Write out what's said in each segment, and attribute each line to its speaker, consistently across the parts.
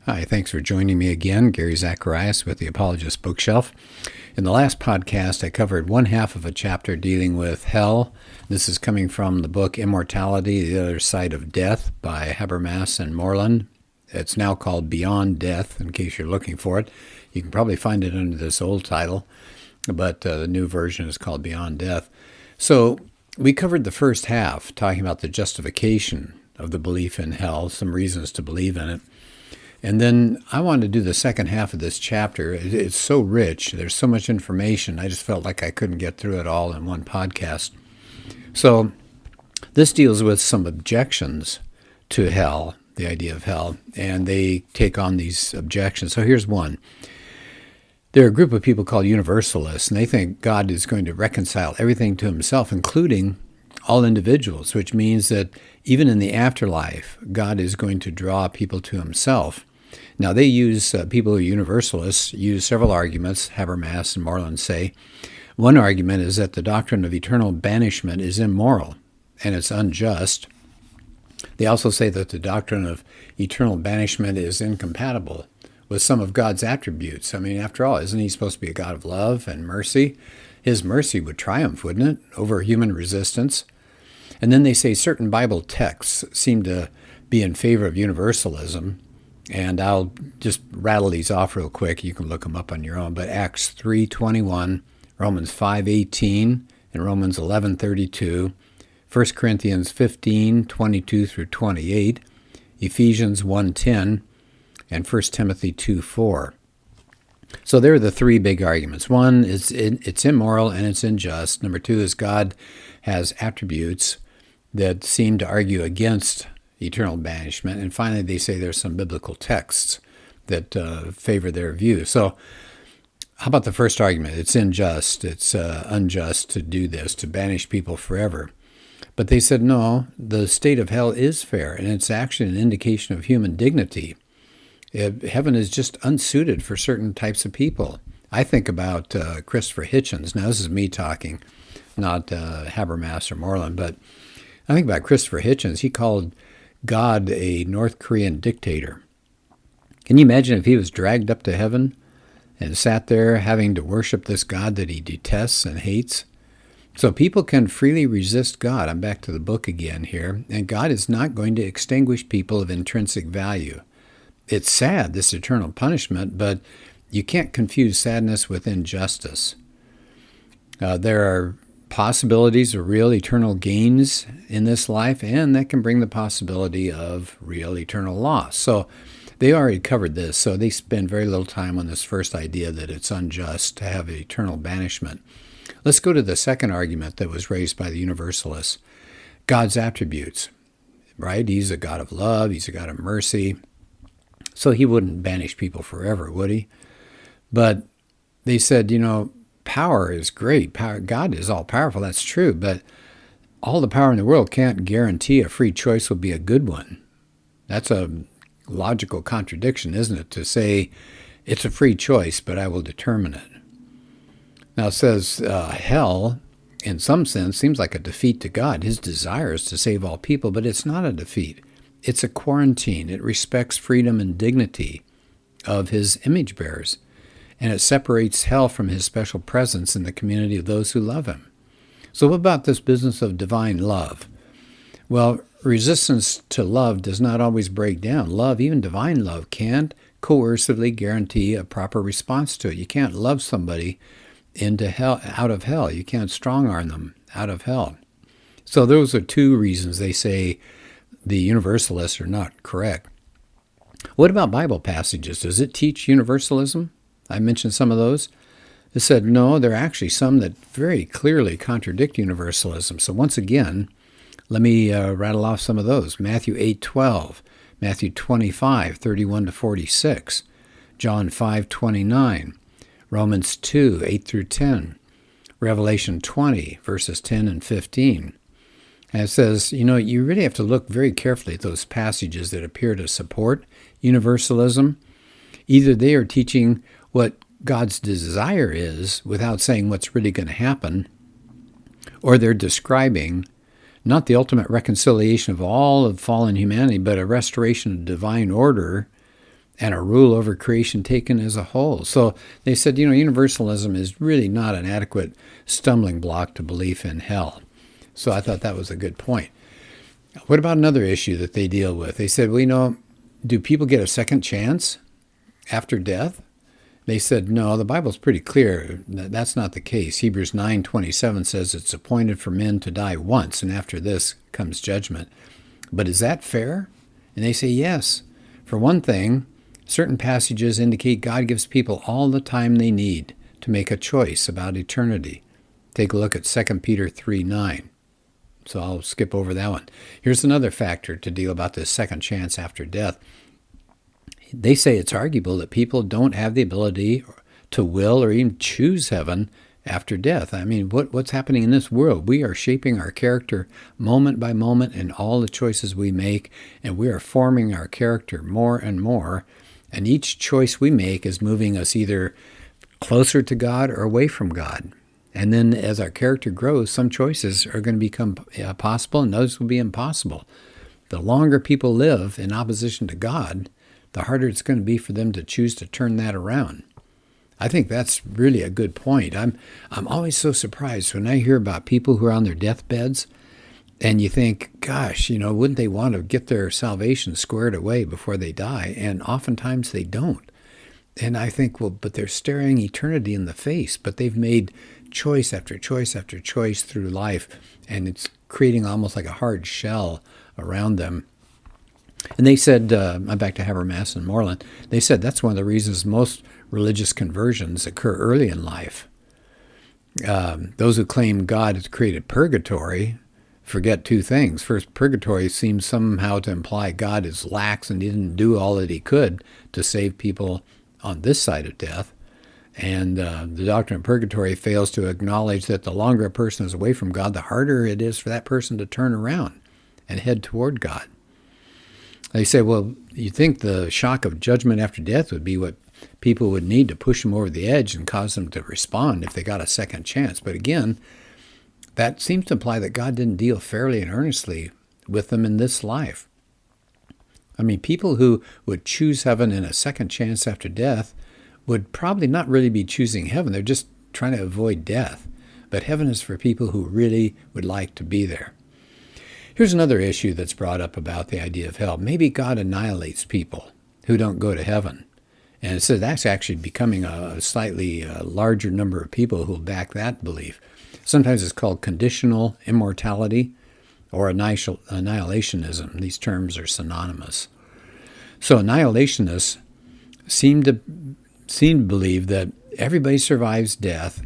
Speaker 1: Hi, thanks for joining me again. Gary Zacharias with the Apologist bookshelf. In the last podcast, I covered one half of a chapter dealing with hell. This is coming from the book Immortality, The Other Side of Death by Habermas and Moreland. It's now called Beyond Death, in case you're looking for it. You can probably find it under this old title, but the new version is called Beyond Death. So we covered the first half, talking about the justification of the belief in hell, some reasons to believe in it. And then I wanted to do the second half of this chapter. It's so rich. There's so much information. I just felt like I couldn't get through it all in one podcast. So this deals with some objections to hell, the idea of hell, and they take on these objections. So here's one. There are a group of people called Universalists, and they think God is going to reconcile everything to himself, including all individuals, which means that even in the afterlife, God is going to draw people to himself. Now, they use, people who are Universalists use several arguments, Habermas and Moreland say. One argument is that the doctrine of eternal banishment is immoral and it's unjust. They also say that the doctrine of eternal banishment is incompatible with some of God's attributes. I mean, after all, isn't he supposed to be a God of love and mercy? His mercy would triumph, wouldn't it, over human resistance? And then they say certain Bible texts seem to be in favor of universalism. And I'll just rattle these off real quick. You can look them up on your own. But Acts 3:21, Romans 5:18, and Romans 11:32, 1 Corinthians 15:22 through 28, Ephesians 1:10, and 1 Timothy 2:4. So there are the three big arguments. One is it's immoral and it's unjust. Number two is God has attributes that seem to argue against eternal banishment. And finally, they say there's some biblical texts that favor their view. So how about the first argument? It's unjust. It's unjust to do this, to banish people forever. But they said, no, the state of hell is fair, and it's actually an indication of human dignity. Heaven is just unsuited for certain types of people. I think about Christopher Hitchens. Now, this is me talking, not Habermas or Moreland, but I think about Christopher Hitchens. He called God a North Korean dictator. Can you imagine if he was dragged up to heaven and sat there having to worship this God that he detests and hates? So people can freely resist God. I'm back to the book again here. And God is not going to extinguish people of intrinsic value. It's sad, this eternal punishment, but you can't confuse sadness with injustice. There are possibilities of real eternal gains in this life, and that can bring the possibility of real eternal loss. So they already covered this, so they spend very little time on this first idea that it's unjust to have eternal banishment. Let's go to the second argument that was raised by the Universalists. God's attributes, right? He's a God of love, he's a God of mercy. So he wouldn't banish people forever, would he? But they said, power is great. God is all-powerful, that's true, but all the power in the world can't guarantee a free choice will be a good one. That's a logical contradiction, isn't it, to say it's a free choice, but I will determine it. Now it says hell, in some sense, seems like a defeat to God. His desire is to save all people, but it's not a defeat. It's a quarantine. It respects freedom and dignity of his image bearers, and it separates hell from his special presence in the community of those who love him. So what about this business of divine love? Well, resistance to love does not always break down. Love, even divine love, can't coercively guarantee a proper response to it. You can't love somebody into hell, out of hell. You can't strong-arm them out of hell. So those are two reasons they say the Universalists are not correct. What about Bible passages? Does it teach universalism? I mentioned some of those. It said, no, there are actually some that very clearly contradict universalism. So once again, let me rattle off some of those. Matthew 8:12, Matthew 25:31 to 46, John 5:29, Romans 2:8 through 10, Revelation 20, verses 10 and 15. And it says, you really have to look very carefully at those passages that appear to support universalism. Either they are teaching what God's desire is without saying what's really going to happen, or they're describing not the ultimate reconciliation of all of fallen humanity, but a restoration of divine order and a rule over creation taken as a whole. So they said, universalism is really not an adequate stumbling block to belief in hell. So I thought that was a good point. What about another issue that they deal with? They said, well, do people get a second chance after death? They said, no, the Bible's pretty clear. That's not the case. Hebrews 9:27 says it's appointed for men to die once, and after this comes judgment. But is that fair? And they say, yes. For one thing, certain passages indicate God gives people all the time they need to make a choice about eternity. Take a look at 2 Peter 3:9. So I'll skip over that one. Here's another factor to deal about this second chance after death. They say it's arguable that people don't have the ability to will or even choose heaven after death. I mean, what's happening in this world? We are shaping our character moment by moment in all the choices we make, and we are forming our character more and more. And each choice we make is moving us either closer to God or away from God. And then as our character grows, some choices are going to become possible and others will be impossible. The longer people live in opposition to God, the harder it's going to be for them to choose to turn that around. I think that's really a good point. I'm always so surprised when I hear about people who are on their deathbeds, and you think, gosh, wouldn't they want to get their salvation squared away before they die? And oftentimes they don't. And I think, well, but they're staring eternity in the face, but they've made choice after choice after choice through life, and it's creating almost like a hard shell around them. And they said, I'm back to Habermas and Moreland, they said that's one of the reasons most religious conversions occur early in life. Those who claim God has created purgatory forget two things. First, purgatory seems somehow to imply God is lax and he didn't do all that he could to save people on this side of death. And the doctrine of purgatory fails to acknowledge that the longer a person is away from God, the harder it is for that person to turn around and head toward God. They say, well, you think the shock of judgment after death would be what people would need to push them over the edge and cause them to respond if they got a second chance. But again, that seems to imply that God didn't deal fairly and earnestly with them in this life. I mean, people who would choose heaven in a second chance after death would probably not really be choosing heaven. They're just trying to avoid death. But heaven is for people who really would like to be there. Here's another issue that's brought up about the idea of hell. Maybe God annihilates people who don't go to heaven. And it says that's actually becoming a slightly larger number of people who will back that belief. Sometimes it's called conditional immortality or annihilationism. These terms are synonymous. So annihilationists seem to believe that everybody survives death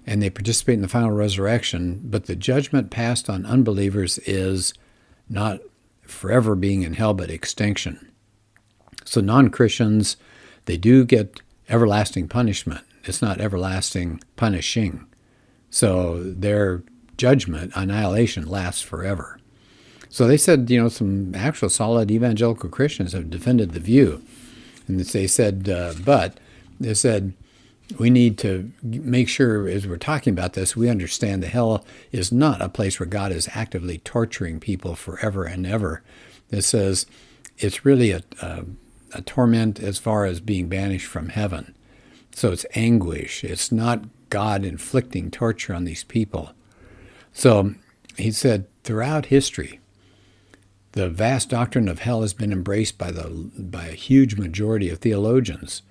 Speaker 1: and they participate in the final resurrection, but the judgment passed on unbelievers is not forever being in hell, but extinction. So non-Christians, they do get everlasting punishment. It's not everlasting punishing. So their judgment, annihilation, lasts forever. So they said, some actual solid evangelical Christians have defended the view. And they said, we need to make sure, as we're talking about this, we understand that hell is not a place where God is actively torturing people forever and ever. It says it's really a torment as far as being banished from heaven. So it's anguish. It's not God inflicting torture on these people. So he said, throughout history, the vast doctrine of hell has been embraced by a huge majority of theologians.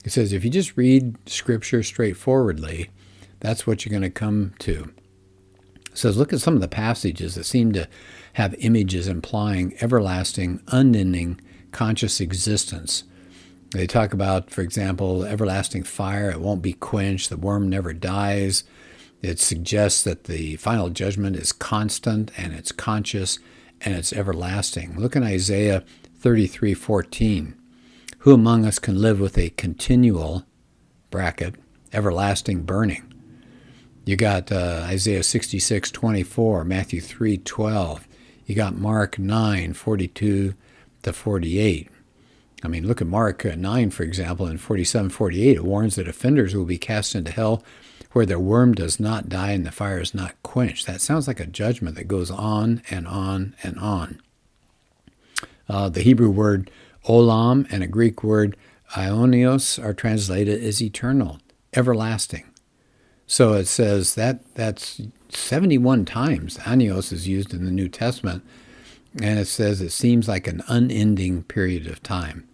Speaker 1: He says, if you just read Scripture straightforwardly, that's what you're going to come to. It says, look at some of the passages that seem to have images implying everlasting, unending, conscious existence. They talk about, for example, everlasting fire. It won't be quenched. The worm never dies. It suggests that the final judgment is constant and it's conscious and it's everlasting. Look in Isaiah 33:14. Who among us can live with a continual, bracket, everlasting burning? You got Isaiah 66:24, Matthew 3:12. You got Mark 9:42-48. I mean, look at Mark 9, for example, in 47:48. It warns that offenders will be cast into hell where their worm does not die and the fire is not quenched. That sounds like a judgment that goes on and on and on. The Hebrew word Olam and a Greek word aionios are translated as eternal, everlasting. So it says that's 71 times aionios is used in the New Testament, and it says it seems like an unending period of time.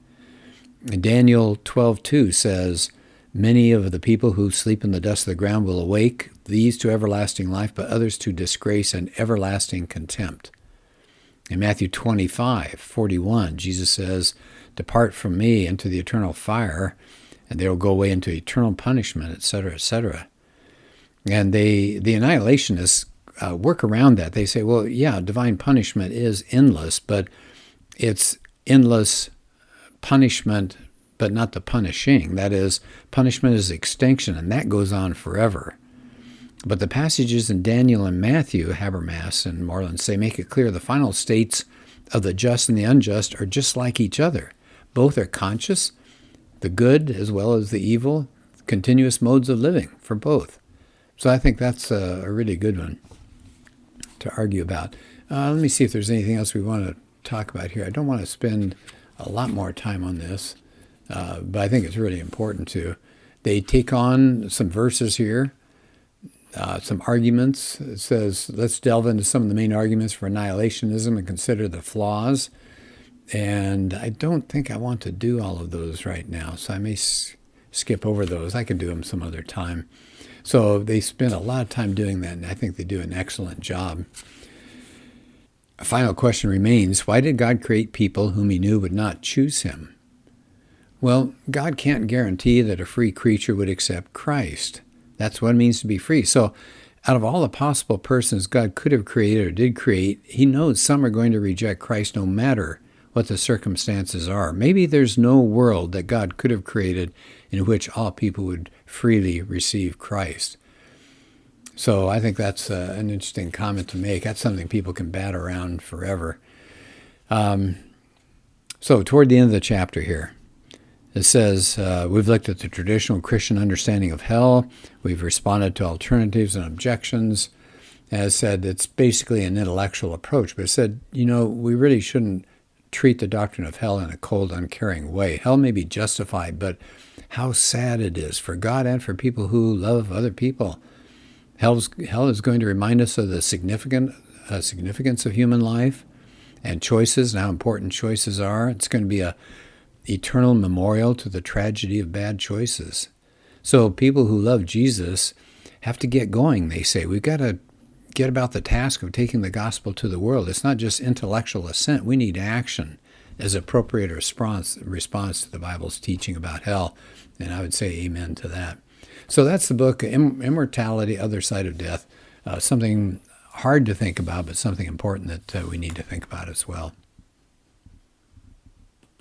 Speaker 1: And Daniel 12:2 says, many of the people who sleep in the dust of the ground will awake, these to everlasting life, but others to disgrace and everlasting contempt. In Matthew 25:41, Jesus says, depart from me into the eternal fire, and they will go away into eternal punishment, etc., etc. And the annihilationists work around that. They say, well, yeah, divine punishment is endless, but it's endless punishment, but not the punishing. That is, punishment is extinction, and that goes on forever. But the passages in Daniel and Matthew, Habermas and Moreland, say make it clear the final states of the just and the unjust are just like each other. Both are conscious, the good as well as the evil, continuous modes of living for both. So I think that's a really good one to argue about. Let me see if there's anything else we want to talk about here. I don't want to spend a lot more time on this, but I think it's really important to. They take on some verses here, some arguments. It says, let's delve into some of the main arguments for annihilationism and consider the flaws. And I don't think I want to do all of those right now, so I may skip over those. I can do them some other time. So they spend a lot of time doing that, and I think they do an excellent job. A final question remains, why did God create people whom he knew would not choose him? Well, God can't guarantee that a free creature would accept Christ. That's what it means to be free. So out of all the possible persons God could have created or did create, he knows some are going to reject Christ no matter what the circumstances are. Maybe there's no world that God could have created in which all people would freely receive Christ. So I think that's an interesting comment to make. That's something people can bat around forever. So toward the end of the chapter here, it says, we've looked at the traditional Christian understanding of hell. We've responded to alternatives and objections. As said, it's basically an intellectual approach. But it said, we really shouldn't treat the doctrine of hell in a cold, uncaring way. Hell may be justified, but how sad it is for God and for people who love other people. Hell is going to remind us of the significance of human life and choices and how important choices are. It's going to be an eternal memorial to the tragedy of bad choices. So people who love Jesus have to get going, they say. We've got to get about the task of taking the gospel to the world. It's not just intellectual assent. We need action as appropriate response to the Bible's teaching about hell. And I would say amen to that. So that's the book, Immortality, Other Side of Death. Something hard to think about, but something important that we need to think about as well.